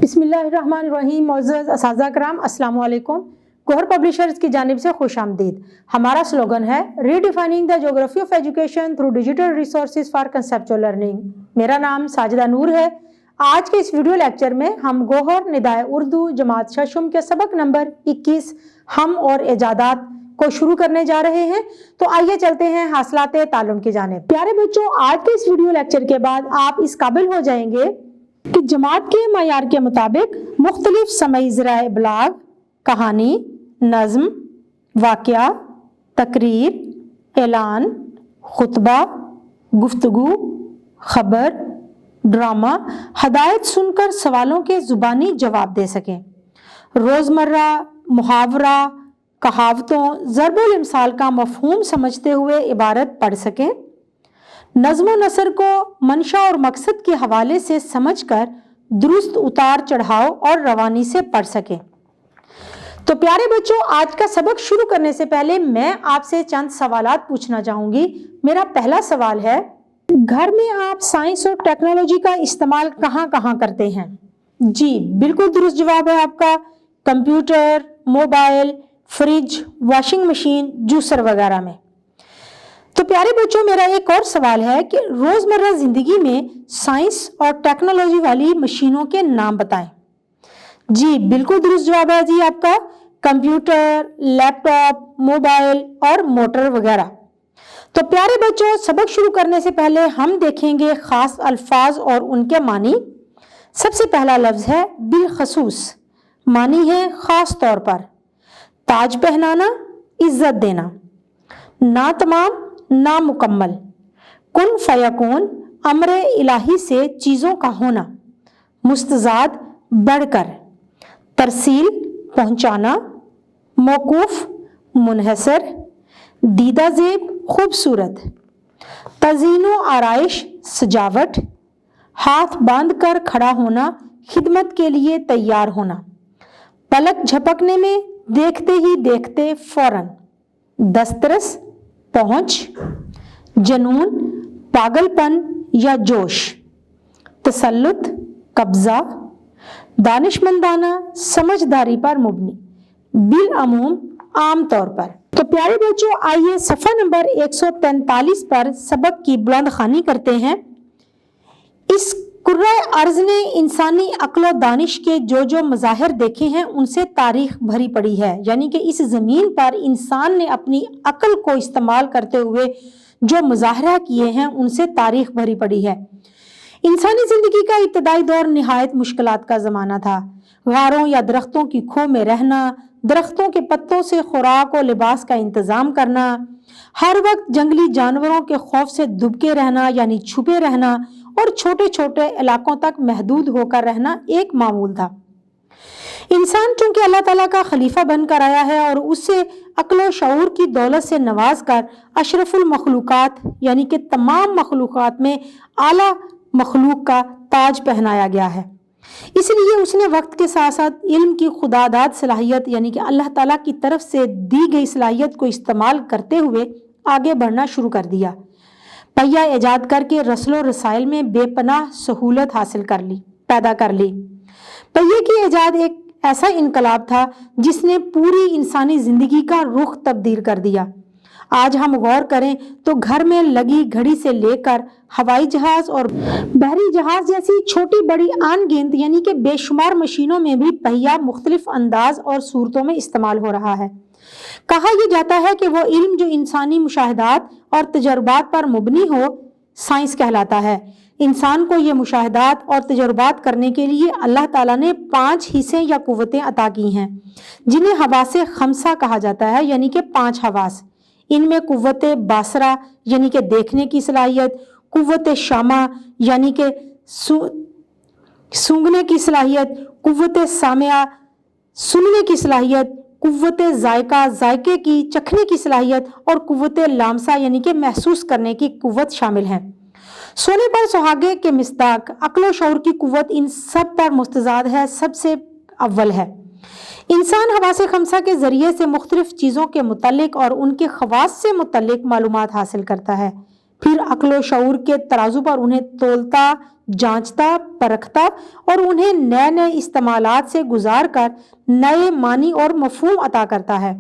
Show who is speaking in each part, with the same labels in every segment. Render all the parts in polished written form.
Speaker 1: बिस्मिल्लाहिर्रहमानिर्रहीम। मुअज़्ज़ज़ असातिज़ा कराम, अस्सलाम वालेकुम। गौहर पब्लिशर्स की जानिब से खुश आमदीद। हमारा स्लोगन है redefining the geography of education through digital resources for conceptual learning. मेरा नाम साजिदा नूर है। आज के इस वीडियो लेक्चर में हम गौहर निदाए उर्दू जमात शशुम के सबक नंबर 21 हम और इजादात को शुरू करने जा रहे हैं। तो आइए चलते हैं हासिलाते ताल्लुम की जानिब। प्यारे बच्चों, आज के इस वीडियो लेक्चर के बाद आप इस काबिल हो जाएंगे कि जमात के मयार के मुताबिक मुख्तलिफ समई ज़राए इबलाग, कहानी, नज़्म, वाक़या, तकरीर, ऐलान, खुतबा, गुफ्तगू, खबर, ड्रामा, हदायत सुनकर सवालों के ज़ुबानी जवाब दे सकें। रोज़मर्रा मुहावरा, कहावतों, ज़रबुल इम्साल का मफ़हूम समझते हुए इबारत पढ़ सकें। नज़्म नसर को मंशा और मकसद के हवाले से समझकर दुरुस्त उतार चढ़ाव और रवानी से पढ़ सकें। तो प्यारे बच्चों, आज का सबक शुरू करने से पहले मैं आपसे चंद सवालात पूछना चाहूँगी। मेरा पहला सवाल है, घर में आप साइंस और टेक्नोलॉजी का इस्तेमाल कहाँ कहाँ करते हैं? जी बिल्कुल दुरुस्त जवाब है आपका। Computer, mobile, fridge, washing machine, juicer वगैरह में। तो प्यारे बच्चों, मेरा एक और सवाल है कि रोज़मर्रा ज़िंदगी में साइंस और टेक्नोलॉजी वाली मशीनों के नाम बताएं। जी बिल्कुल दुरुस्त जवाब है जी आपका। कंप्यूटर, लैपटॉप, मोबाइल और मोटर वगैरह। तो प्यारे बच्चों, सबक शुरू करने से पहले हम देखेंगे ख़ास अल्फाज और उनके मानी। सबसे पहला लफ्ज़ है बिलखसूस, मानी है ख़ास तौर पर। ताज पहनाना, इज्जत देना। ना तमाम, ना मुकम्मल। कुन फयकून, अम्र इलाही से चीज़ों का होना। मुस्तजाद, बढ़कर। तरसील, पहुँचाना। मौकूफ, मुनहसर। दीदा ज़ेब, खूबसूरत। तज़ीनो आराइश, सजावट। हाथ बांध कर खड़ा होना, खिदमत के लिए तैयार होना। पलक झपकने में, देखते ही देखते फौरन। दस्तरस, पहुँच। जनून, पागलपन या जोश। तसल्लुत, कब्जा। दानिशमंदाना, समझदारी पर मुबनी। बिल अमूम, आम तौर पर। तो प्यारे बच्चों, आइए सफ़ा नंबर 143 पर सबक की बुलंद खानी करते हैं। इस कुर्रा अर्ज ने इंसानी अक्ल दानिश के जो मज़ाहिर देखे हैं उनसे तारीख भरी पड़ी है। यानी कि इस ज़मीन पर इंसान ने अपनी अक्ल को इस्तेमाल करते हुए जो मुज़ाहरा किए हैं उनसे तारीख भरी पड़ी है। इंसानी ज़िंदगी का इब्तदाई दौर निहायत मुश्किलात का ज़माना था। गारों या दरख्तों की खो में रहना, दरख्तों के पत्तों से खुराक और लिबास का इंतज़ाम करना, हर वक्त जंगली जानवरों के खौफ से दुबके रहना यानी छुपे रहना और छोटे छोटे इलाकों तक महदूद होकर रहना एक मामूल था। इंसान चूंकि अल्लाह ताला का खलीफा बनकर आया है और उससे अक्ल व शऊर की दौलत से नवाज कर अशरफुल मखलूकात यानी कि तमाम मखलूकात में आला मखलूक का ताज पहनाया गया है। इसलिए उसने वक्त के साथ साथ इल्म की खुदादाद सलाहियत यानी कि अल्लाह ताला की तरफ से दी गई सलाहियत को इस्तेमाल करते हुए आगे बढ़ना शुरू कर दिया। पहिया ईजाद करके रस्लो रसाइल में बेपनाह सहूलत हासिल पैदा कर ली। पहिए की ईजाद एक ऐसा इनकलाब था जिसने पूरी इंसानी जिंदगी का रुख तब्दील कर दिया। आज हम गौर करें तो घर में लगी घड़ी से लेकर हवाई जहाज और बहरी जहाज जैसी छोटी बड़ी अनगिनत यानी कि बेशुमार मशीनों में भी पहिया मुख्तलिफ अंदाज और सूरतों में इस्तेमाल हो रहा है। कहा यह जाता है कि वो इल्म जो इंसानी मुशाहिदात और तजर्बात पर मुबनी हो साइंस कहलाता है। इंसान को ये मुशाहिदात और तजर्बात करने के लिए अल्लाह ताला ने 5 हिस्से या कुव्वतें अता की हैं, जिन्हें हवासे खमसा कहा जाता है यानी कि 5 हवास। इनमें कुव्वत बासरा यानी कि देखने की सलाहियत, कुव्वत शामा यानी कि सूंघने की सलाहियत, कुव्वत सामिया सुनने की सलाहियत, कुव्वत जायका जायके की चखने की सलाहियत और कुव्वत लामसा यानी कि महसूस करने की कुव्वत शामिल है। सोने पर सुहागे के मिस्दाक अक्ल शऊर की कुव्वत इन सब पर मुस्तजाद है, सबसे अव्वल है। इंसान हवासे खमसा के ज़रिए से मुख्तलिफ चीज़ों के मुतल्लिक और उनके खवास से मुतल्लिक मालूमात हासिल करता है। फिर अक्ल व शऊर के तराजू पर उन्हें तोलता, جانچتا پرکھتا اور انہیں نئے نئے استعمالات سے گزار کر نئے معنی اور مفہوم عطا کرتا ہے۔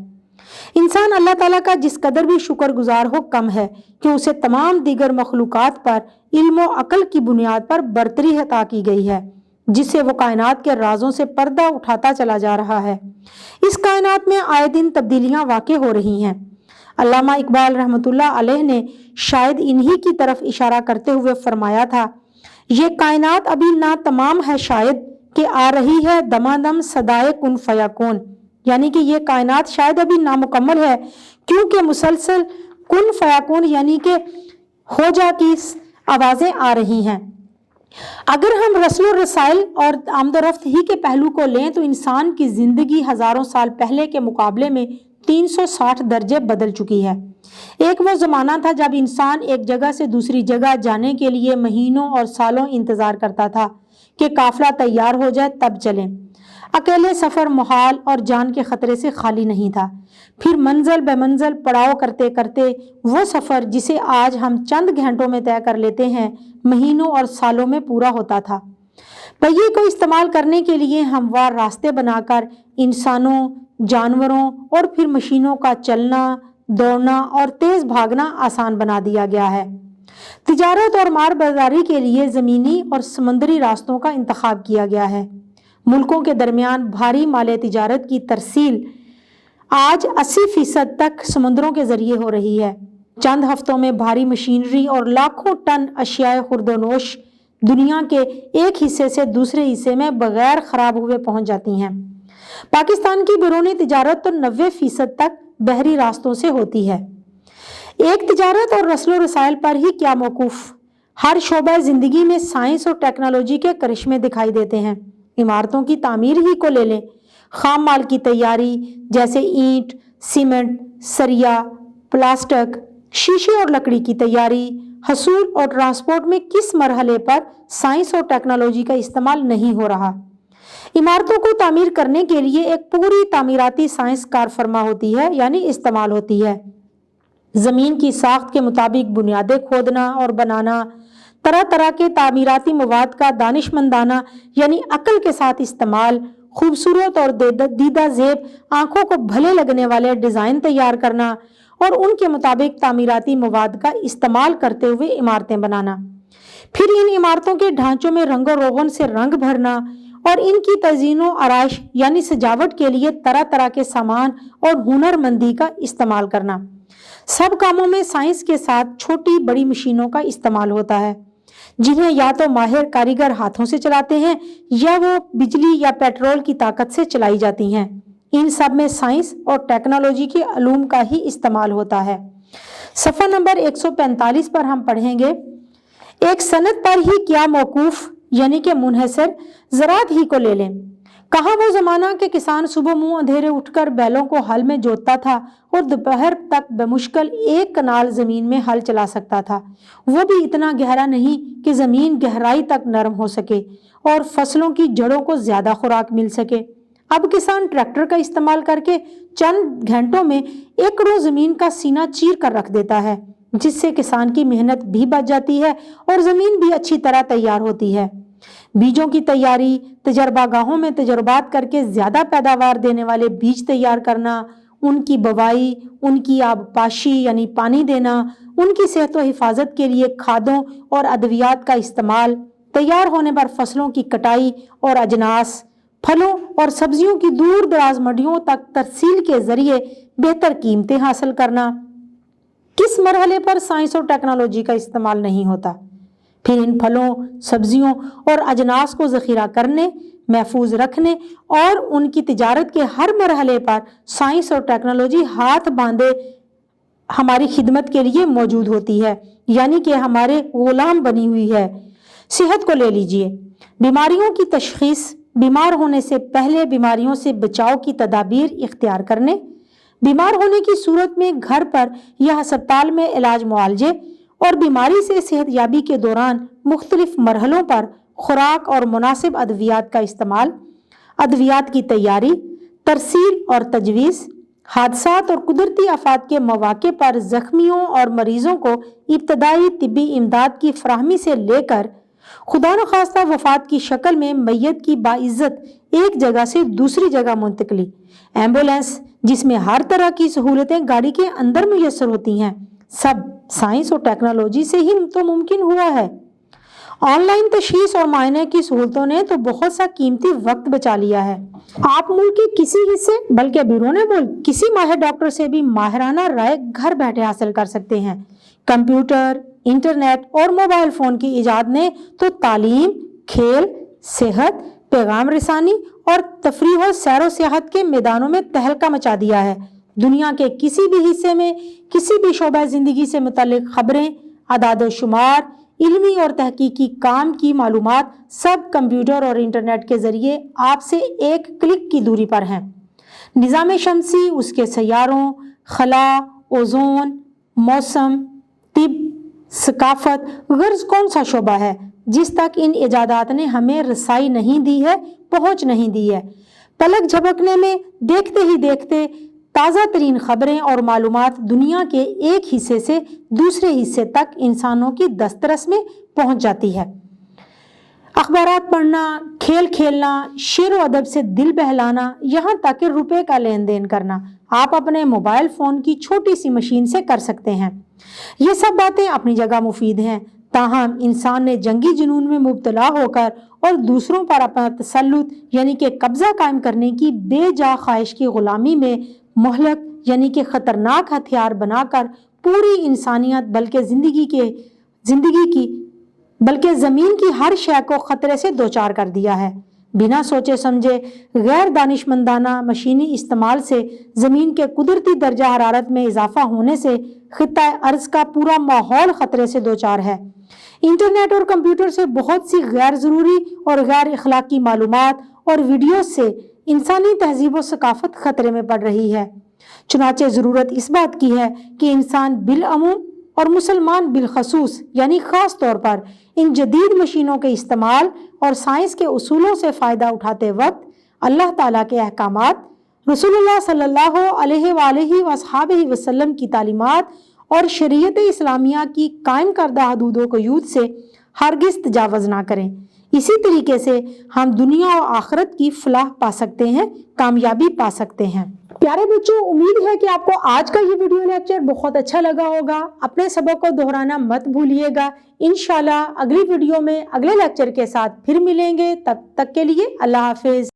Speaker 1: انسان اللہ تعالیٰ کا جس قدر بھی شکر گزار ہو کم ہے کہ اسے تمام دیگر مخلوقات پر علم و عقل کی بنیاد پر برتری عطا کی گئی ہے، جس سے وہ کائنات کے رازوں سے پردہ اٹھاتا چلا جا رہا ہے۔ اس کائنات میں آئے دن تبدیلیاں واقع ہو رہی ہیں۔ علامہ اقبال رحمۃ اللہ علیہ نے شاید انہی کی طرف اشارہ کرتے ہوئے فرمایا تھا، یہ کائنات ابھی نا تمام ہے شاید کہ آ رہی ہے دمادم صدائے کن فیکون، یعنی کہ یہ کائنات شاید ابھی نامکمل ہے کیونکہ مسلسل کن فیکون یعنی کہ ہو جا کی آوازیں آ رہی ہیں۔ اگر ہم رسل و رسائل اور آمد و رفت ہی کے پہلو کو لیں تو انسان کی زندگی ہزاروں سال پہلے کے مقابلے میں 360 درجے بدل چکی ہے۔ ایک وہ زمانہ تھا جب انسان ایک جگہ سے دوسری جگہ جانے کے لیے مہینوں اور سالوں انتظار کرتا تھا کہ قافلہ تیار ہو جائے تب چلیں۔ اکیلے سفر محال اور جان کے خطرے سے خالی نہیں تھا۔ پھر منزل بے منزل پڑاؤ کرتے کرتے وہ سفر جسے آج ہم چند گھنٹوں میں طے کر لیتے ہیں مہینوں اور سالوں میں پورا ہوتا تھا۔ پہیے کو استعمال کرنے کے لیے ہموار راستے بنا کر انسانوں، جانوروں اور پھر مشینوں کا چلنا، دوڑنا اور تیز بھاگنا آسان بنا دیا گیا ہے۔ تجارت اور مال بازاری کے لیے زمینی اور سمندری راستوں کا انتخاب کیا گیا ہے۔ ملکوں کے درمیان بھاری مال تجارت کی ترسیل آج 80% تک سمندروں کے ذریعے ہو رہی ہے۔ چند ہفتوں میں بھاری مشینری اور لاکھوں ٹن اشیاء خرد و نوش دنیا کے ایک حصے سے دوسرے حصے میں بغیر خراب ہوئے پہنچ جاتی ہیں۔ پاکستان کی بیرونی تجارت تو 90% تک بحری راستوں سے ہوتی ہے۔ ایک تجارت اور رسل و رسائل پر ہی کیا موقوف، ہر شعبہ زندگی میں سائنس اور ٹیکنالوجی کے کرشمے دکھائی دیتے ہیں۔ عمارتوں کی تعمیر ہی کو لے لیں، خام مال کی تیاری جیسے اینٹ، سیمنٹ، سریا، پلاسٹک، شیشے اور لکڑی کی تیاری، حصول اور ٹرانسپورٹ میں کس مرحلے پر سائنس اور ٹیکنالوجی کا استعمال نہیں ہو رہا۔ عمارتوں کو تعمیر کرنے کے لیے ایک پوری تعمیراتی سائنس کار فرما ہوتی ہے، یعنی استعمال ہوتی ہے۔ زمین کی ساخت کے مطابق بنیادیں کھودنا اور بنانا، طرح طرح کے تعمیراتی مواد کا دانشمندانہ یعنی عقل کے ساتھ استعمال، خوبصورت اور دیدہ زیب آنکھوں کو بھلے لگنے والے ڈیزائن تیار کرنا اور ان کے مطابق تعمیراتی مواد کا استعمال کرتے ہوئے عمارتیں بنانا، پھر ان عمارتوں کے ڈھانچوں میں رنگ و روغن سے رنگ بھرنا اور ان کی تزئین و آرائش یعنی سجاوٹ کے لیے طرح طرح کے سامان اور ہنر مندی کا استعمال کرنا۔ سب کاموں میں سائنس کے ساتھ چھوٹی بڑی مشینوں کا استعمال ہوتا ہے، جنہیں یا تو ماہر کاریگر ہاتھوں سے چلاتے ہیں یا وہ بجلی یا پیٹرول کی طاقت سے چلائی جاتی ہیں۔ ان سب میں سائنس اور ٹیکنالوجی کے علوم کا ہی استعمال ہوتا ہے۔ صفحہ نمبر 145 پر ہم پڑھیں گے، ایک صنعت پر ہی کیا موقوف یعنی کہ منحصر، زراعت ہی کو لے لیں۔ کہاں وہ زمانہ کہ کسان صبح منہ اندھیرے اٹھ کر بیلوں کو ہل میں جوتتا تھا اور دوپہر تک بمشکل 1 کنال زمین میں ہل چلا سکتا تھا، وہ بھی اتنا گہرا نہیں کہ زمین گہرائی تک نرم ہو سکے اور فصلوں کی جڑوں کو زیادہ خوراک مل سکے۔ اب کسان ٹریکٹر کا استعمال کر کے چند گھنٹوں میں ایکڑوں زمین کا سینہ چیر کر رکھ دیتا ہے، جس سے کسان کی محنت بھی بچ جاتی ہے اور زمین بھی اچھی طرح تیار ہوتی ہے۔ بیجوں کی تیاری، تجربہ گاہوں میں تجربات کر کے زیادہ پیداوار دینے والے بیج تیار کرنا، ان کی بوائی، ان کی آب پاشی یعنی پانی دینا، ان کی صحت و حفاظت کے لیے کھادوں اور ادویات کا استعمال، تیار ہونے پر فصلوں کی کٹائی اور اجناس، پھلوں اور سبزیوں کی دور دراز منڈیوں تک ترسیل کے ذریعے بہتر قیمتیں حاصل کرنا، کس مرحلے پر سائنس اور ٹیکنالوجی کا استعمال نہیں ہوتا؟ پھر ان پھلوں، سبزیوں اور اجناس کو ذخیرہ کرنے، محفوظ رکھنے اور ان کی تجارت کے ہر مرحلے پر سائنس اور ٹیکنالوجی ہاتھ باندھے ہماری خدمت کے لیے موجود ہوتی ہے، یعنی کہ ہمارے غلام بنی ہوئی ہے۔ صحت کو لے لیجئے، بیماریوں کی تشخیص، بیمار ہونے سے پہلے بیماریوں سے بچاؤ کی تدابیر اختیار کرنے، بیمار ہونے کی صورت میں گھر پر یا ہسپتال میں علاج معالجے اور بیماری سے صحت یابی کے دوران مختلف مرحلوں پر خوراک اور مناسب ادویات کا استعمال، ادویات کی تیاری، ترسیل اور تجویز، حادثات اور قدرتی آفات کے مواقع پر زخمیوں اور مریضوں کو ابتدائی طبی امداد کی فراہمی سے لے کر खुदा न खास्ता वफात की शक्ल में मैयत की बाइज्जत एक जगह से दूसरी जगह मुंतकली, एम्बुलेंस जिसमें हर तरह की सहूलतें गाड़ी के अंदर मुयस्सर होती हैं, सब साइंस और टेक्नोलॉजी से ही तो मुमकिन हुआ है। ऑनलाइन तशखीस और मायने की सहूलतों ने तो बहुत सा कीमती वक्त बचा लिया है। आप मुल्क के किसी हिस्से बल्कि बैरून मुल्क किसी माहिर डॉक्टर से भी माहिराना राय घर बैठे हासिल कर सकते हैं। कंप्यूटर, इंटरनेट और मोबाइल फोन की इजाद ने तो तालीम, खेल, सेहत, पैगाम रसानी और तफरीह और सैर व सियाहत के मैदानों में तहलका मचा दिया है। दुनिया के किसी भी हिस्से में किसी भी शोबा जिंदगी से मुतालिक खबरें, अदाद शुमार, इल्मी और तहकीकी काम की मालूमात सब कंप्यूटर और इंटरनेट के जरिए आपसे एक क्लिक की दूरी पर हैं। निज़ाम शमसी, उसके सैयारों, खला, ओजोन, मौसम, तिब, सकाफत, गर्ज कौन सा शोबा है जिस तक इन इजादात ने हमें रसाई नहीं दी है, पहुंच नहीं दी है। पलक झपकने में देखते ही देखते ताज़ा तरीन खबरें और मालूमात दुनिया के एक हिस्से से दूसरे हिस्से तक इंसानों की दस्तरस में पहुंच जाती है। अखबारात पढ़ना, खेल खेलना, शेर व अदब से दिल बहलाना, यहाँ तक कि रुपए का लेन देन करना आप अपने मोबाइल फ़ोन की छोटी सी मशीन से कर सकते हैं। ये सब बातें अपनी जगह मुफीद हैं, ताहम इंसान ने जंगी जुनून में मुब्तला होकर और दूसरों पर अपना तसल्लुत यानी कि कब्जा कायम करने की बेजा ख्वाहिश की गुलामी में मोहलक यानी कि खतरनाक हथियार बनाकर पूरी इंसानियत बल्कि ज़मीन की हर शय को खतरे से दोचार कर दिया है। बिना सोचे समझे गैर दानिशमंदाना मशीनी इस्तेमाल से ज़मीन के कुदरती दर्जा हरारत में इजाफा होने से खित्ता अर्ज़ का पूरा माहौल खतरे से दोचार है। इंटरनेट और कंप्यूटर से बहुत सी गैर ज़रूरी और गैर इखलाकी मालूमात और वीडियो से इंसानी तहजीब व सकाफत खतरे में पड़ रही है। चुनाचे ज़रूरत इस बात की है कि इंसान बिलअमूम और मुसलमान बिलखसूस यानी ख़ास तौर पर इन जदीद मशीनों के इस्तेमाल और साइंस के उसूलों से फ़ायदा उठाते वक्त अल्लाह ताला के अहकामात, रसूलुल्लाह सल्लल्लाहु अलैहि वसल्लम की तालीमात और शरीयत इस्लामिया की कायम करदा हदूदों क़यूद से हरगिज़ तजावज़ ना करें। इसी तरीके से हम दुनिया और आखिरत की फलाह पा सकते हैं, कामयाबी पा सकते हैं। प्यारे बच्चों, उम्मीद है कि आपको आज का ये वीडियो लेक्चर बहुत अच्छा लगा होगा। अपने सबक को दोहराना मत भूलिएगा। इंशाल्लाह अगली वीडियो में अगले लेक्चर के साथ फिर मिलेंगे। तब तक के लिए अल्लाह हाफिज।